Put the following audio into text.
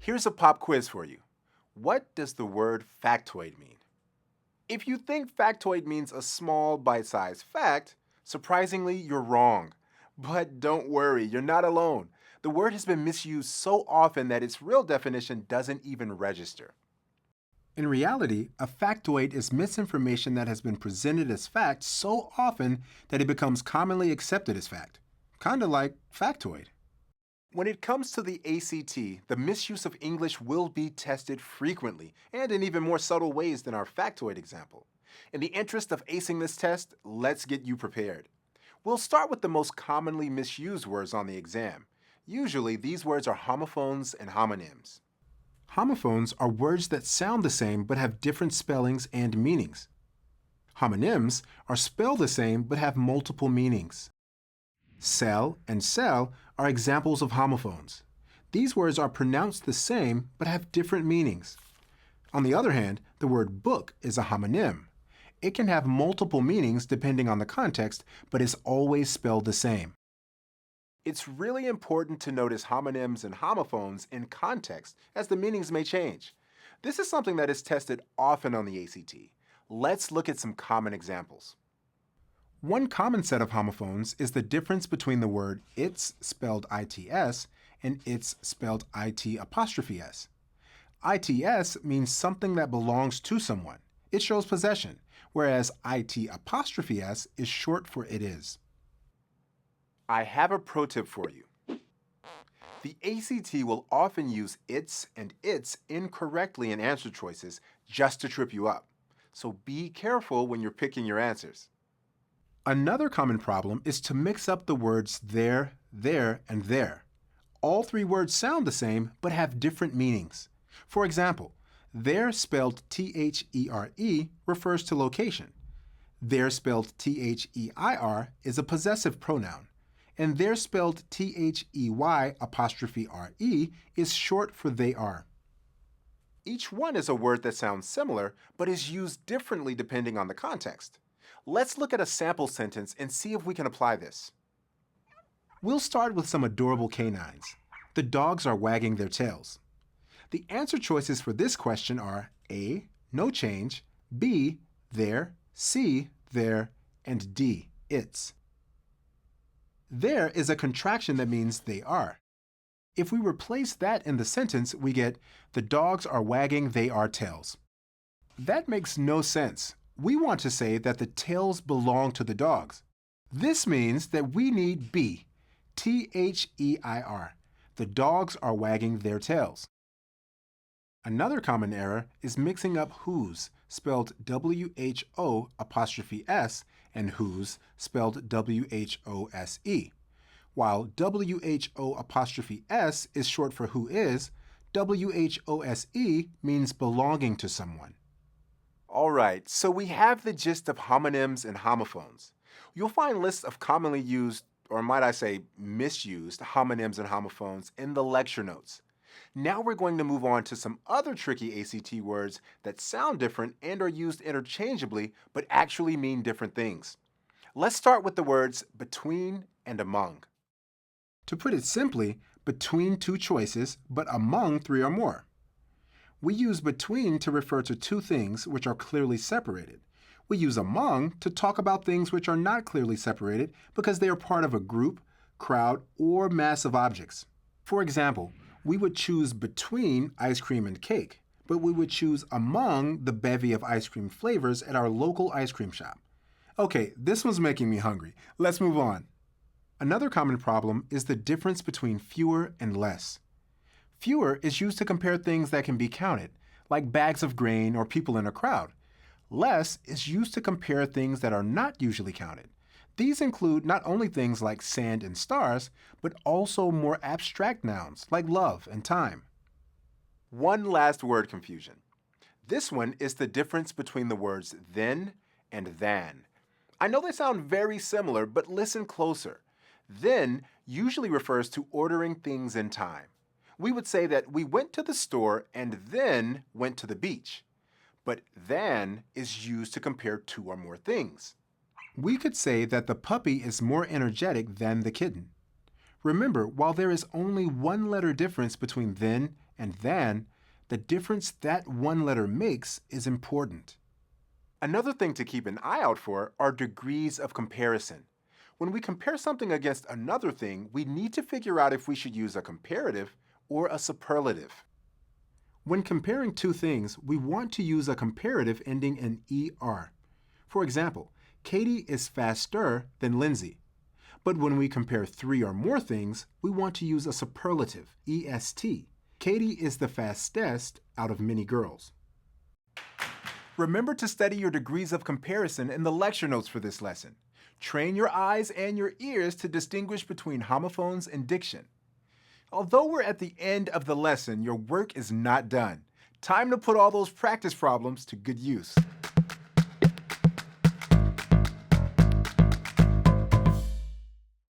Here's a pop quiz for you. What does the word factoid mean? If you think factoid means a small, bite-sized fact, surprisingly, you're wrong. But don't worry, you're not alone. The word has been misused so often that its real definition doesn't even register. In reality, a factoid is misinformation that has been presented as fact so often that it becomes commonly accepted as fact. Kinda like factoid. When it comes to the ACT, the misuse of English will be tested frequently and in even more subtle ways than our factoid example. In the interest of acing this test, let's get you prepared. We'll start with the most commonly misused words on the exam. Usually, these words are homophones and homonyms. Homophones are words that sound the same but have different spellings and meanings. Homonyms are spelled the same but have multiple meanings. Cell and cell are examples of homophones. These words are pronounced the same but have different meanings. On the other hand, the word book is a homonym. It can have multiple meanings depending on the context, but is always spelled the same. It's really important to notice homonyms and homophones in context, as the meanings may change. This is something that is tested often on the ACT. Let's look at some common examples. One common set of homophones is the difference between the word its spelled its and its spelled it''s. Its means something that belongs to someone. It shows possession, whereas it''s is short for it is. I have a pro tip for you. The ACT will often use its and its incorrectly in answer choices just to trip you up. So be careful when you're picking your answers. Another common problem is to mix up the words there, and there. All three words sound the same but have different meanings. For example, there spelled THERE refers to location. There spelled THEIR is a possessive pronoun. And there spelled THEY''re is short for they are. Each one is a word that sounds similar but is used differently depending on the context. Let's look at a sample sentence and see if we can apply this. We'll start with some adorable canines. The dogs are wagging their tails. The answer choices for this question are A, no change, B, there, C, there, and D, its. There is a contraction that means they are. If we replace that in the sentence, we get the dogs are wagging their tails. That makes no sense. We want to say that the tails belong to the dogs. This means that we need B, THEIR. The dogs are wagging their tails. Another common error is mixing up whose, spelled WHO''s, and whose, spelled WHOSE. While WHO''s is short for who is, WHOSE means belonging to someone. All right, so we have the gist of homonyms and homophones. You'll find lists of commonly used, or might I say misused, homonyms and homophones in the lecture notes. Now we're going to move on to some other tricky ACT words that sound different and are used interchangeably but actually mean different things. Let's start with the words between and among. To put it simply, between two choices, but among three or more. We use between to refer to two things which are clearly separated. We use among to talk about things which are not clearly separated because they are part of a group, crowd, or mass of objects. For example, we would choose between ice cream and cake, but we would choose among the bevy of ice cream flavors at our local ice cream shop. Okay, this one's making me hungry. Let's move on. Another common problem is the difference between fewer and less. Fewer is used to compare things that can be counted, like bags of grain or people in a crowd. Less is used to compare things that are not usually counted. These include not only things like sand and stars, but also more abstract nouns like love and time. One last word confusion. This one is the difference between the words then and than. I know they sound very similar, but listen closer. Then usually refers to ordering things in time. We would say that we went to the store and then went to the beach. But than is used to compare two or more things. We could say that the puppy is more energetic than the kitten. Remember, while there is only one letter difference between then And then, the difference that one letter makes is important. Another thing to keep an eye out for are degrees of comparison. When we compare something against another thing, we need to figure out if we should use a comparative or a superlative. When comparing two things, we want to use a comparative ending in ER. For example, Katie is faster than Lindsay. But when we compare three or more things, we want to use a superlative, EST. Katie is the fastest out of many girls. Remember to study your degrees of comparison in the lecture notes for this lesson. Train your eyes and your ears to distinguish between homophones and diction. Although we're at the end of the lesson, your work is not done. Time to put all those practice problems to good use.